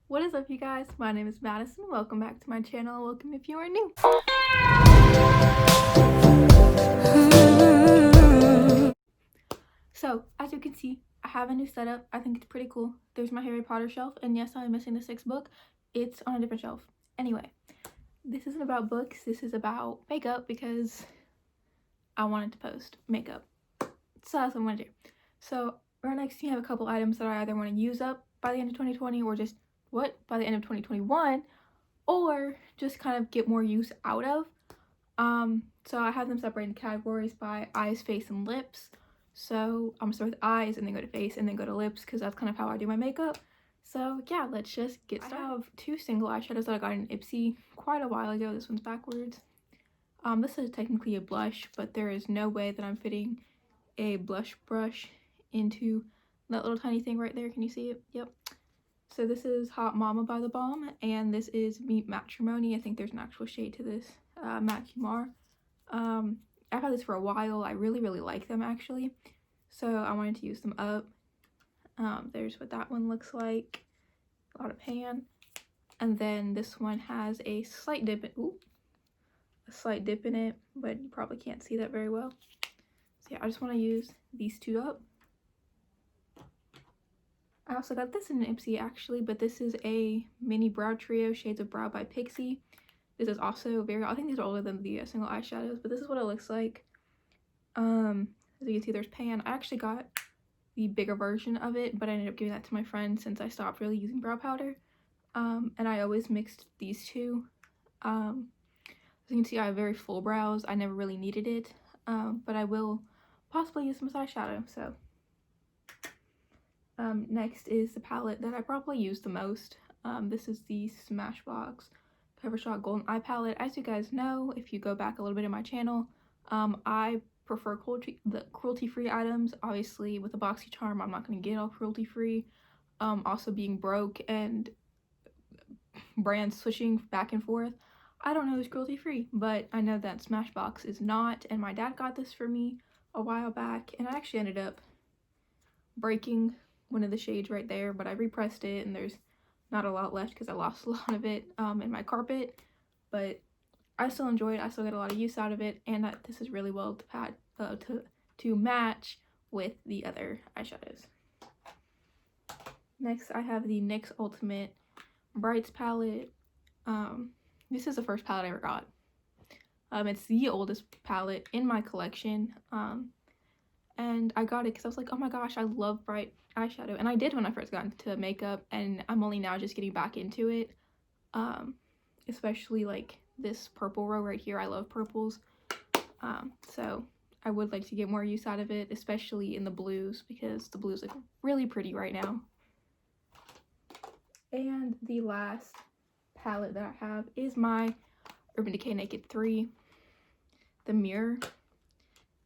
What is up, you guys? My name is Madison. Welcome back to my channel. Welcome if you are new. So, as you can see, I have a new setup. I think it's pretty cool. There's my Harry Potter shelf, and yes, I'm missing the 6th book. It's on a different shelf. Anyway, this isn't about books. This is about makeup because I wanted to post makeup. So that's what I'm going to do. So, right next to me, I have a couple items that I either want to use up by the end of 2020 or just, by the end of 2021, or just kind of get more use out of. So I have them separated in categories by eyes, face, and lips. So I'm gonna start with eyes and then go to face and then go to lips because that's kind of how I do my makeup. So yeah, let's just get started. I have two single eyeshadows that I got in Ipsy quite a while ago. This one's backwards. This is technically a blush, but there is no way that I'm fitting a blush brush into that little tiny thing right there. Can you see it? Yep. So this is Hot Mama by The Balm, and this is Meet Matrimony. I think there's an actual shade to this, Matte Humor. I've had this for a while. I really like them actually, so I wanted to use them up. There's what that one looks like, a lot of pan, and then this one has a slight dip in it, but you probably can't see that very well. So yeah, I just want to use these two up. I also got this in an Ipsy actually, but this is a mini brow trio, Shades of Brow by Pixie. This is also I think these are older than the single eyeshadows, but this is what it looks like. As you can see, there's pan. I actually got the bigger version of it, but I ended up giving that to my friend since I stopped really using brow powder. And I always mixed these two. As you can see, I have very full brows. I never really needed it, but I will possibly use some eyeshadow, so. Next is the palette that I probably use the most. This is the Smashbox Covershot Golden Eye Palette. As you guys know, if you go back a little bit in my channel, I prefer cruelty-free items. Obviously, with a BoxyCharm, I'm not going to get all cruelty-free. Also being broke and brands switching back and forth, I don't know who's cruelty-free, but I know that Smashbox is not, and my dad got this for me a while back, and I actually ended up breaking one of the shades right there, but I repressed it and there's not a lot left because I lost a lot of it in my carpet, but I still enjoy it. I still get a lot of use out of it, and this is really well to match with the other eyeshadows. Next, I have the NYX Ultimate Brights palette. This is the first palette I ever got. It's the oldest palette in my collection, and I got it because I was like, oh my gosh, I love bright eyeshadow, and I did when I first got into makeup, and I'm only now just getting back into it, especially like this purple row right here. I love purples, so I would like to get more use out of it, especially in the blues, because the blues look really pretty right now. And the last palette that I have is my Urban Decay Naked 3. The mirror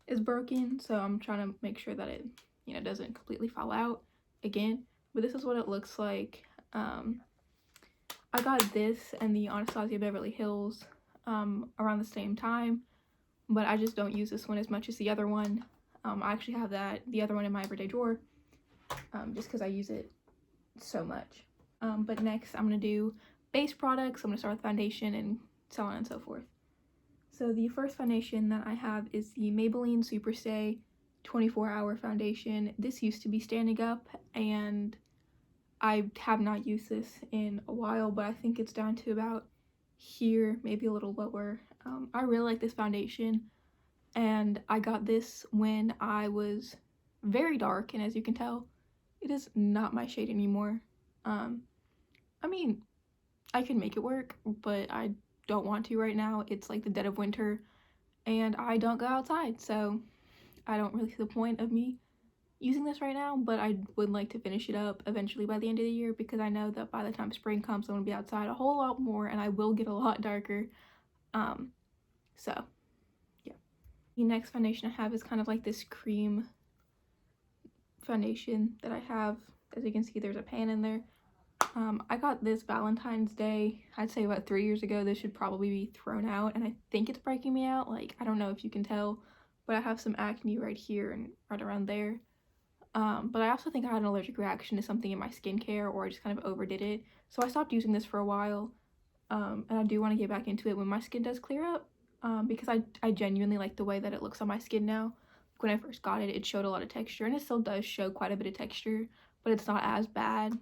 is broken, so I'm trying to make sure that it, doesn't completely fall out again, but this is what it looks like. I got this and the Anastasia Beverly Hills around the same time, but I just don't use this one as much as the other one. I actually have the other one in my everyday drawer, just because I use it so much. But next I'm going to do base products. I'm going to start with foundation and so on and so forth. So the first foundation that I have is the Maybelline Superstay 24-hour foundation. This used to be standing up, and I have not used this in a while, but I think it's down to about here, maybe a little lower. I really like this foundation, and I got this when I was very dark, and as you can tell, it is not my shade anymore. I mean, I can make it work, but I don't want to right now. It's like the dead of winter and I don't go outside, so I don't really see the point of me using this right now, but I would like to finish it up eventually by the end of the year, because I know that by the time spring comes I'm gonna be outside a whole lot more and I will get a lot darker. So yeah. The next foundation I have is kind of like this cream foundation that I have. As you can see, there's a pan in there. I got this Valentine's Day, I'd say about 3 years ago. This should probably be thrown out, and I think it's breaking me out. Like, I don't know if you can tell, but I have some acne right here and right around there. But I also think I had an allergic reaction to something in my skincare, or I just kind of overdid it. So I stopped using this for a while. And I do want to get back into it when my skin does clear up, because I genuinely like the way that it looks on my skin now. When I first got it, it showed a lot of texture, and it still does show quite a bit of texture, but it's not as bad.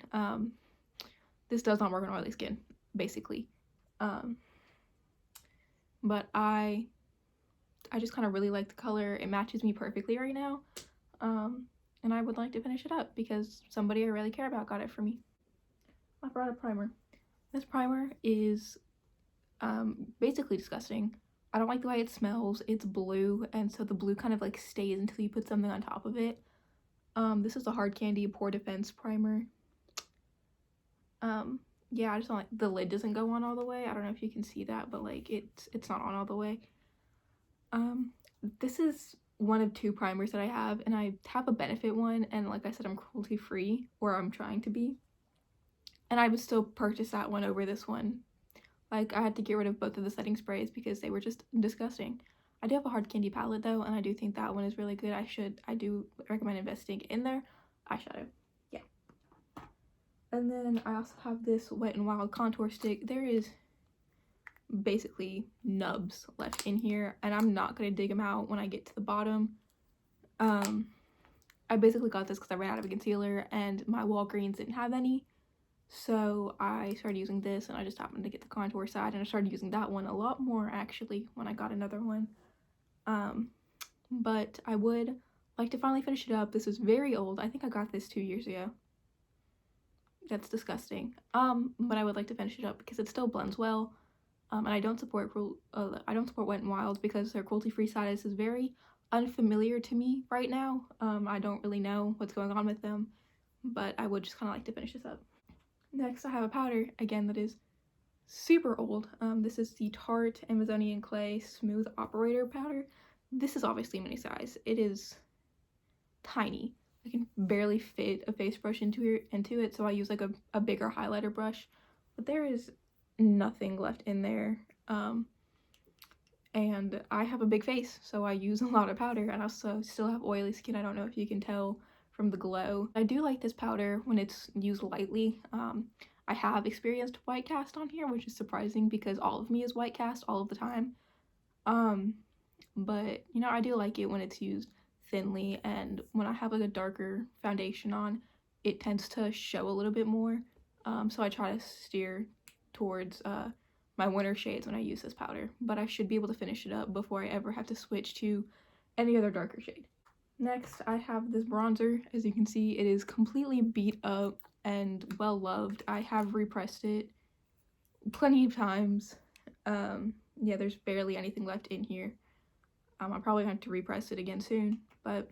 This does not work on oily skin, basically. But I just kind of really like the color. It matches me perfectly right now. And I would like to finish it up because somebody I really care about got it for me. I brought a primer. This primer is basically disgusting. I don't like the way it smells. It's blue, and so the blue kind of like stays until you put something on top of it. This is the Hard Candy Pore Defense Primer. Yeah, I just don't like, the lid doesn't go on all the way. I don't know if you can see that, but like it's not on all the way. This is one of 2 primers that I have, and I have a Benefit one, and like I said, I'm cruelty free, or I'm trying to be. And I would still purchase that one over this one. Like, I had to get rid of both of the setting sprays because they were just disgusting. I do have a Hard Candy palette though, and I do think that one is really good. I do recommend investing in their eyeshadow. Yeah. And then I also have this Wet n Wild contour stick. There is basically nubs left in here, and I'm not going to dig them out when I get to the bottom. I basically got this because I ran out of a concealer, and my Walgreens didn't have any. So I started using this, and I just happened to get the contour side, and I started using that one a lot more actually when I got another one. But I would like to finally finish it up. This is very old. I think I got this 2 years ago. That's disgusting. But I would like to finish it up because it still blends well. And I don't support Wet n Wild because their cruelty-free status is very unfamiliar to me right now. I don't really know what's going on with them, but I would just kind of like to finish this up. Next, I have a powder, again, that is super old. This is the Tarte Amazonian Clay Smooth Operator Powder. This is obviously mini size. It is tiny. I can barely fit a face brush into it, so I use like a bigger highlighter brush. But there is nothing left in there. And I have a big face, so I use a lot of powder, and I also still have oily skin. I don't know if you can tell from the glow. I do like this powder when it's used lightly. I have experienced white cast on here, which is surprising because all of me is white cast all of the time. But you know, I do like it when it's used thinly, and when I have like a darker foundation on, it tends to show a little bit more. So I try to steer towards my winter shades when I use this powder, but I should be able to finish it up before I ever have to switch to any other darker shade. Next, I have this bronzer. As you can see, it is completely beat up and well loved. I have repressed it plenty of times. Yeah, there's barely anything left in here. I'll probably have to repress it again soon, but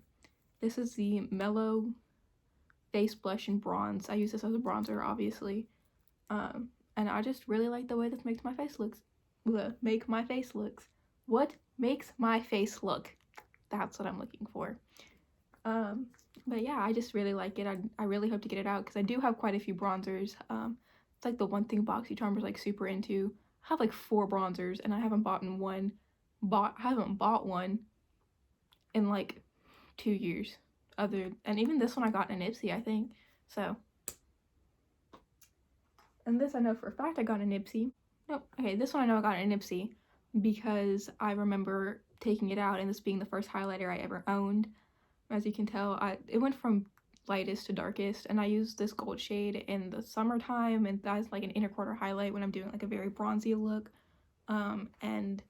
this is the Mellow Face Blush and Bronze. I use this as a bronzer, obviously. And I just really like the way this makes my face looks. What makes my face look? That's what I'm looking for. But yeah, I just really like it. I really hope to get it out because I do have quite a few bronzers. It's like the one thing Boxy Charmer's like super into. I have like 4 bronzers, and I haven't bought one in like 2 years. And even this one I got in an Ipsy, I think. So. And this I know for a fact I got an Ipsy. Nope. Okay, this one I know I got an Ipsy because I remember taking it out and this being the first highlighter I ever owned. As you can tell, it went from lightest to darkest, and I used this gold shade in the summertime, and that's like an inner quarter highlight when I'm doing like a very bronzy look. And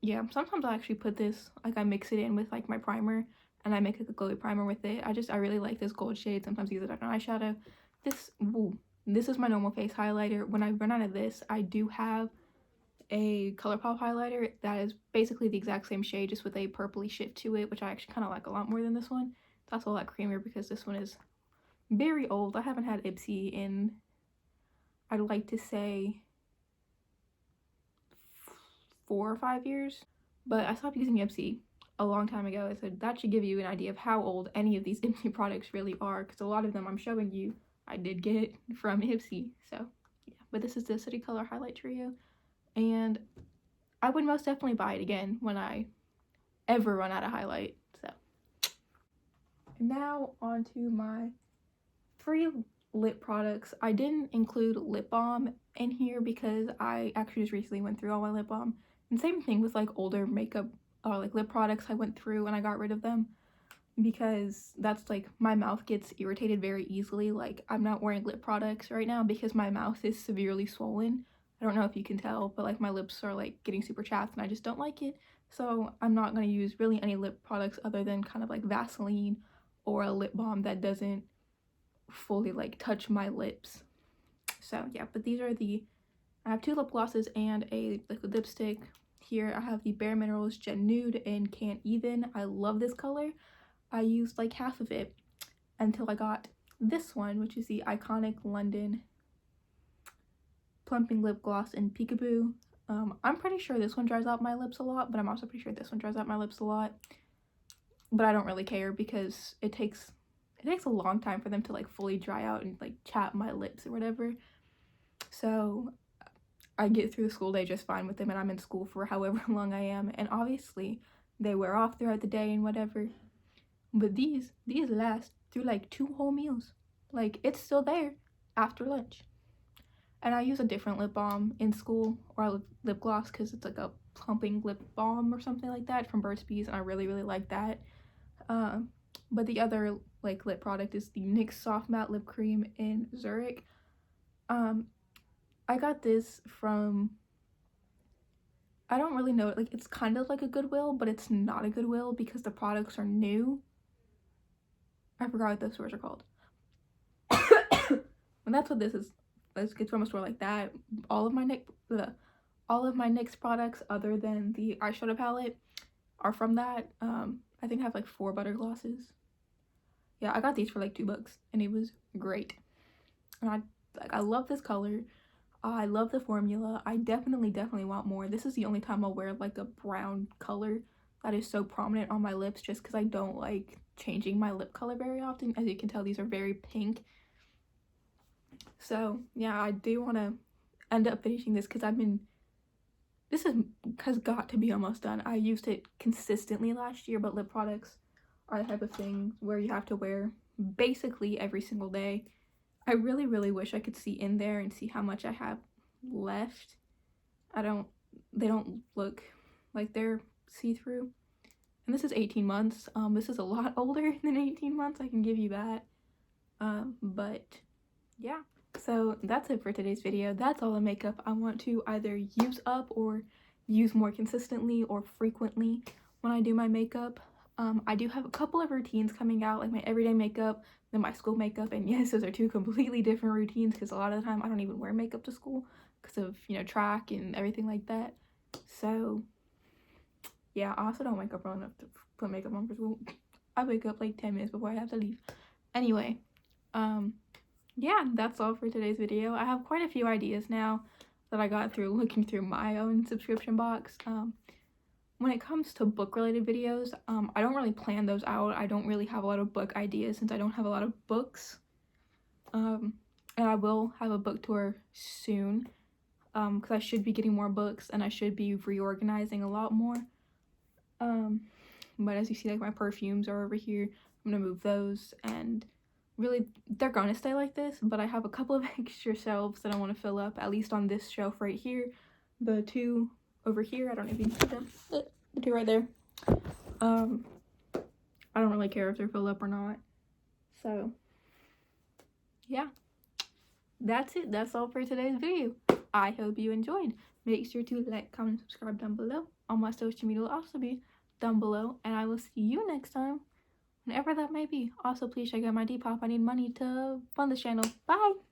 yeah, sometimes I actually put this, like I mix it in with like my primer, and I make like a glowy primer with it. I really like this gold shade. Sometimes use it on eyeshadow. This is my normal face highlighter. When I run out of this, I do have a ColourPop highlighter that is basically the exact same shade, just with a purpley shift to it, which I actually kind of like a lot more than this one. It's also a lot creamier because this one is very old. I haven't had Ipsy in, I'd like to say, 4 or 5 years. But I stopped using Ipsy a long time ago, so that should give you an idea of how old any of these Ipsy products really are, because a lot of them I'm showing you I did get from Ipsy. So yeah, but this is the City Color Highlight Trio, and I would most definitely buy it again when I ever run out of highlight. So now on to my free lip products. I didn't include lip balm in here because I actually just recently went through all my lip balm. And same thing with like older makeup or like lip products, I went through and I got rid of them because that's like, my mouth gets irritated very easily. Like, I'm not wearing lip products right now because my mouth is severely swollen. I don't know if you can tell, but like my lips are like getting super chapped and I just don't like it. So I'm not going to use really any lip products other than kind of like Vaseline or a lip balm that doesn't fully like touch my lips. So yeah, but these are I have 2 lip glosses and a liquid lipstick. Here I have the Bare Minerals Gen Nude in Can't Even. I love this color. I used like half of it until I got this one, which is the Iconic London Plumping Lip Gloss in Peekaboo. I'm pretty sure this one dries out my lips a lot, but I'm also pretty sure this one dries out my lips a lot. But I don't really care because it takes a long time for them to like fully dry out and like chap my lips or whatever. So I get through the school day just fine with them, and I'm in school for however long I am, and obviously they wear off throughout the day and whatever. But these last through like 2 whole meals. Like, it's still there after lunch. And I use a different lip balm in school, or a lip gloss, because it's like a plumping lip balm or something like that from Burt's Bees, and I really like that. But the other like lip product is the NYX Soft Matte Lip Cream in Zurich. I got this from, I don't really know, like it's kind of like a Goodwill, but it's not a Goodwill because the products are new. I forgot what those stores are called. And that's what this is. Let's get from a store like that. All of my NYX products other than the eyeshadow palette are from that. I think I have like 4 butter glosses. Yeah, I got these for like $2 and it was great. And I love this color. I love the formula. I definitely want more. This is the only time I'll wear like a brown color that is so prominent on my lips, just because I don't like changing my lip color very often. As you can tell, these are very pink. So yeah, I do want to end up finishing this because this has got to be almost done. I used it consistently last year, but lip products are the type of thing where you have to wear basically every single day. I really wish I could see in there and see how much I have left. They don't look like they're see-through. And this is 18 months. This is a lot older than 18 months, I can give you that. But yeah. So that's it for today's video. That's all the makeup I want to either use up or use more consistently or frequently when I do my makeup. I do have a couple of routines coming out, like my everyday makeup, then my school makeup, and yes, those are 2 completely different routines because a lot of the time I don't even wear makeup to school because of, you know, track and everything like that. So yeah, I also don't wake up early enough to put makeup on for school. I wake up like 10 minutes before I have to leave. Anyway, yeah, that's all for today's video. I have quite a few ideas now that I got through looking through my own subscription box. When it comes to book related videos, I don't really plan those out. I don't really have a lot of book ideas since I don't have a lot of books. And I will have a book tour soon because I should be getting more books and I should be reorganizing a lot more. But as you see, like my perfumes are over here. I'm gonna move those, and really they're gonna stay like this, but I have a couple of extra shelves that I want to fill up, at least on this shelf right here. The 2 over here, I don't know if you can see them, the 2 right there. I don't really care if they're filled up or not. So yeah, that's it. That's all for today's video. I hope you enjoyed. Make sure to like, comment, and subscribe down below. All my social media will also be down below, and I will see you next time, whenever that may be. Also, please check out my Depop. I need money to fund this channel. Bye!